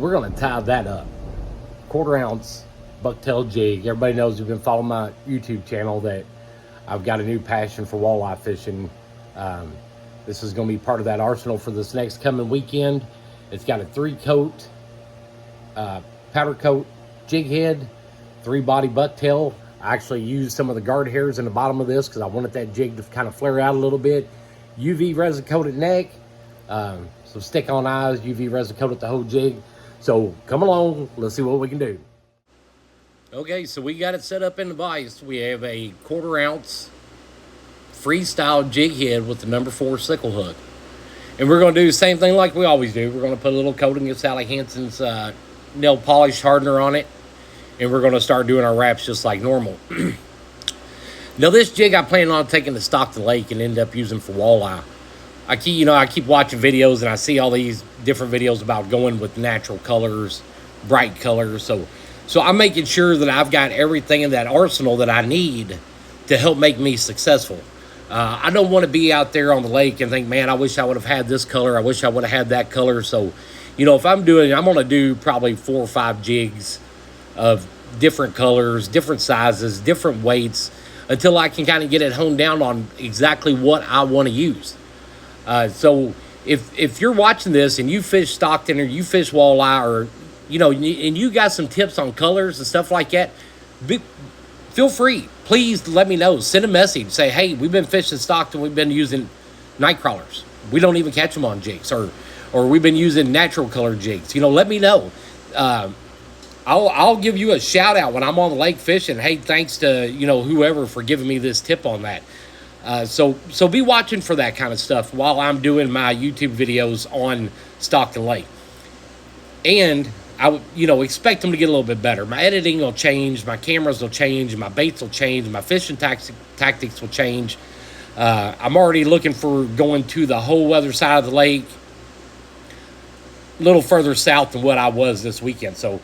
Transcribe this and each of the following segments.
we're going to tie that up. 1/4 ounce bucktail jig. Everybody knows who's been following my YouTube channel that I've got a new passion for walleye fishing. This is going to be part of that arsenal for this next coming weekend. It's got a 3-coat powder coat jig head, 3-body bucktail. I actually used some of the guard hairs in the bottom of this because I wanted that jig to kind of flare out a little bit. UV resin coated neck, some stick on eyes, UV resin coated the whole jig. So come along, let's see what we can do. Okay, so we got it set up in the vise. We have a 1/4 ounce freestyle jig head with the number 4 sickle hook. And we're going to do the same thing like we always do. We're going to put a little coating of Sally Hansen's nail polish hardener on it. And we're going to start doing our wraps just like normal. Now this jig I plan on taking to Stockton Lake and end up using for walleye. I keep watching videos and I see all these different videos about going with natural colors, bright colors. So I'm making sure that I've got everything in that arsenal that I need to help make me successful. I don't want to be out there on the lake and think, man, I wish I would have had this color. I wish I would have had that color. So, if I'm going to do probably 4 or 5 jigs of different colors, different sizes, different weights, until I can kind of get it honed down on exactly what I want to use. So if you're watching this and you fish Stockton or you fish walleye, or and you got some tips on colors and stuff like that, feel free. Please let me know. Send a message. Say, hey, we've been fishing Stockton. We've been using night crawlers. We don't even catch them on jigs, or we've been using natural color jigs. Let me know. I'll give you a shout out when I'm on the lake fishing. Hey, thanks to whoever for giving me this tip on that. So be watching for that kind of stuff while I'm doing my YouTube videos on Stockton Lake. And I expect them to get a little bit better. My editing will change, my cameras will change, my baits will change, my fishing tactics will change. I'm already looking for going to the whole other side of the lake, a little further south than what I was this weekend. So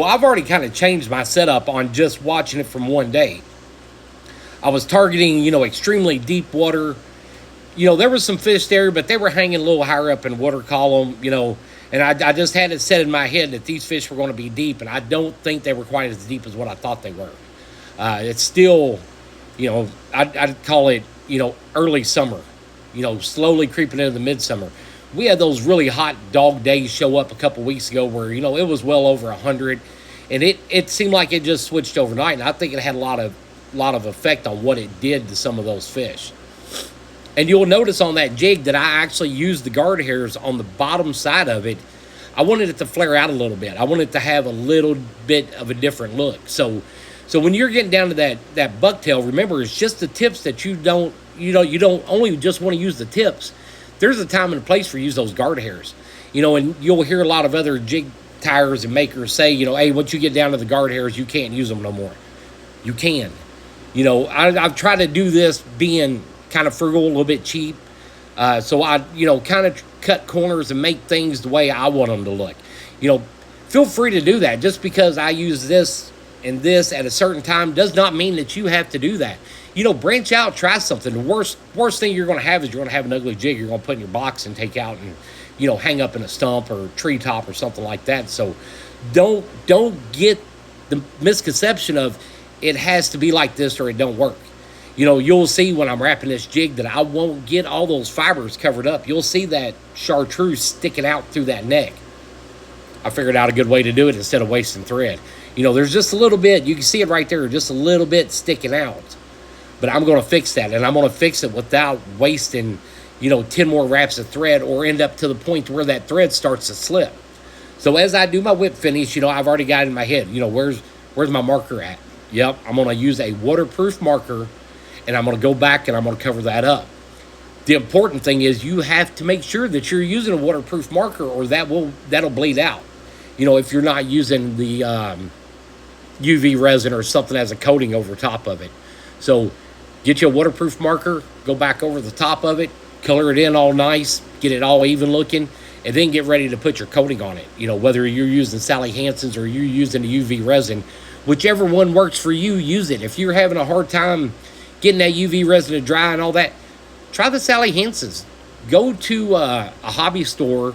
I've already kind of changed my setup on just watching it from one day. I was targeting, extremely deep water. There was some fish there, but they were hanging a little higher up in water column, and I just had it set in my head that these fish were going to be deep, and I don't think they were quite as deep as what I thought they were. It's still, I'd call it, early summer, slowly creeping into the midsummer. We had those really hot dog days show up a couple weeks ago where, it was well over 100, and it seemed like it just switched overnight, and I think it had a lot of effect on what it did to some of those fish. And you'll notice on that jig that I actually used the guard hairs on the bottom side of it. I wanted it to flare out a little bit. I wanted it to have a little bit of a different look. So when you're getting down to that bucktail, remember, it's just the tips that you don't only just want to use the tips. There's a time and a place for you to use those guard hairs. And you'll hear a lot of other jig tires and makers say, hey, once you get down to the guard hairs, you can't use them no more. You can. I've tried to do this being kind of frugal, a little bit cheap. So I, kind of cut corners and make things the way I want them to look. Feel free to do that. Just because I use this and this at a certain time does not mean that you have to do that. Branch out, try something. The worst thing you're going to have is you're going to have an ugly jig you're going to put in your box and take out and, hang up in a stump or treetop or something like that. So don't get the misconception of it has to be like this or it don't work. You'll see when I'm wrapping this jig that I won't get all those fibers covered up. You'll see that chartreuse sticking out through that neck. I figured out a good way to do it instead of wasting thread. There's just a little bit, you can see it right there, just a little bit sticking out. But I'm going to fix that, and I'm going to fix it without wasting, 10 more wraps of thread or end up to the point where that thread starts to slip. So as I do my whip finish, I've already got it in my head, where's my marker at? Yep, I'm going to use a waterproof marker, and I'm going to go back and I'm going to cover that up. The important thing is you have to make sure that you're using a waterproof marker, or that'll bleed out. If you're not using the UV resin or something as a coating over top of it. So get you a waterproof marker, go back over the top of it, color it in all nice, get it all even looking, and then get ready to put your coating on it. Whether you're using Sally Hansen's or you're using the UV resin, whichever one works for you, use it. If you're having a hard time getting that UV resin to dry and all that, try the Sally Hansen's. Go to a hobby store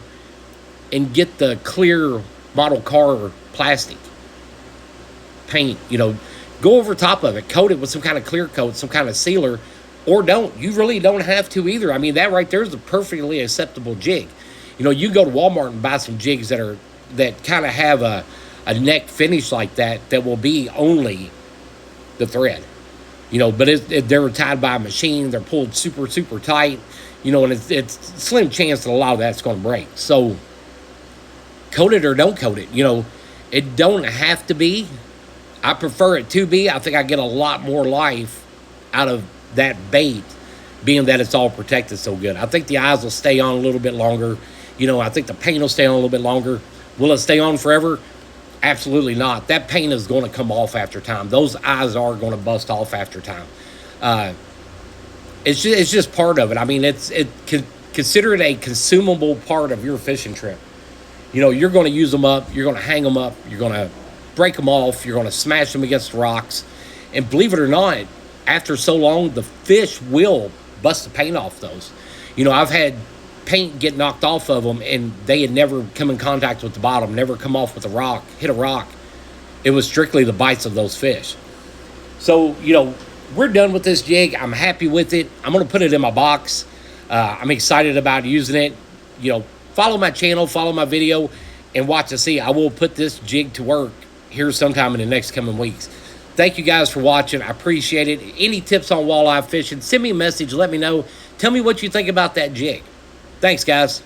and get the clear model car plastic paint, go over top of it, coat it with some kind of clear coat, some kind of sealer, or don't. You really don't have to either. I mean, that right there is a perfectly acceptable jig. You go to Walmart and buy some jigs that kind of have a neck finish like that will be only the thread. But they're tied by a machine. They're pulled super, super tight, and it's slim chance that a lot of that's going to break. So coat it or don't coat it. It don't have to be. I prefer it to be. I think I get a lot more life out of that bait, being that it's all protected so good. I think the eyes will stay on a little bit longer. I think the paint will stay on a little bit longer. Will it stay on forever? Absolutely not. That paint is going to come off after time. Those eyes are going to bust off after time. It's just part of it. I mean, consider it a consumable part of your fishing trip. You're going to use them up. You're going to hang them up. You're going to break them off. You're going to smash them against rocks. And believe it or not, after so long, the fish will bust the paint off those. I've had paint get knocked off of them, and they had never come in contact with the bottom, never come off with a rock, hit a rock. It was strictly the bites of those fish. So, we're done with this jig. I'm happy with it. I'm going to put it in my box. I'm excited about using it. Follow my channel, follow my video, and watch to see. I will put this jig to work here sometime in the next coming weeks. Thank you guys for watching. I appreciate it. Any tips on walleye fishing, send me a message. Let me know. Tell me what you think about that jig. Thanks, guys.